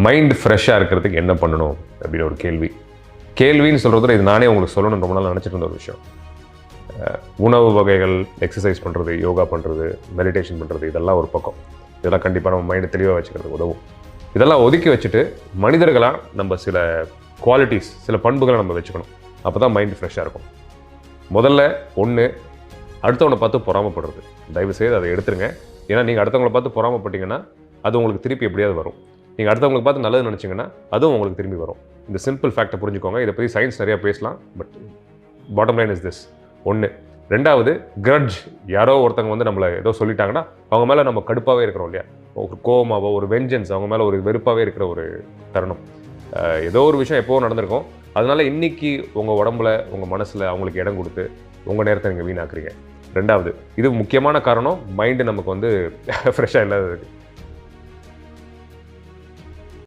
Mind ஃப்ரெஷ்ஷாக இருக்கிறதுக்கு என்ன பண்ணணும் அப்படின்னு ஒரு கேள்வின்னு சொல்கிறது இது நானே உங்களுக்கு சொல்லணும் ரொம்ப நாள் நினச்சிட்டு இருந்த ஒரு விஷயம். உணவு வகைகள், எக்ஸசைஸ் பண்ணுறது, யோகா பண்ணுறது, மெடிடேஷன் பண்ணுறது, இதெல்லாம் ஒரு பக்கம். இதெல்லாம் கண்டிப்பாக நம்ம மைண்டை தெளிவாக வச்சுக்கிறதுக்கு உதவும். இதெல்லாம் ஒதுக்கி வச்சுட்டு மனிதர்களாக நம்ம சில குவாலிட்டிஸ், சில பண்புகளை நம்ம வச்சுக்கணும். அப்போ தான் மைண்ட் ஃப்ரெஷ்ஷாக இருக்கும். முதல்ல அடுத்தவனை பார்த்து பொறாமப்படுறது. தயவுசெய்து அதை எடுத்துருங்க. ஏன்னா நீங்கள் அடுத்தவங்களை பார்த்து பொறாமப்பட்டீங்கன்னா அது உங்களுக்கு திருப்பி எப்படியாவது வரும். நீங்கள் அடுத்தவங்களுக்கு பார்த்து நல்லது நினச்சிங்கன்னா அதுவும் உங்களுக்கு திரும்பி வரும். இந்த சிம்பிள் ஃபேக்டை புரிஞ்சுக்கோங்க. இதை பற்றி சயின்ஸ் நிறையா பேசலாம், but bottom line is this. 1. 2வது கிரட்ஜ். யாரோ ஒருத்தவங்க நம்மளை ஏதோ சொல்லிட்டாங்கன்னா அவங்க மேலே நம்ம கடுப்பாகவே இருக்கிறோம் இல்லையா, ஒரு கோவமாவோ ஒரு வெஞ்சன்ஸ், அவங்க மேலே ஒரு வெறுப்பாகவே இருக்கிற ஒரு தருணம். ஏதோ ஒரு விஷயம் எப்போவும் நடந்திருக்கும். அதனால இன்னைக்கு உங்கள் உடம்புல, உங்கள் மனசில் அவங்களுக்கு இடம் கொடுத்து உங்கள் நேரத்தை நீங்கள் வீணாக்குறீங்க. 2வது, இது முக்கியமான காரணம் மைண்டு நமக்கு ஃப்ரெஷ்ஷாக இல்லாததுக்கு.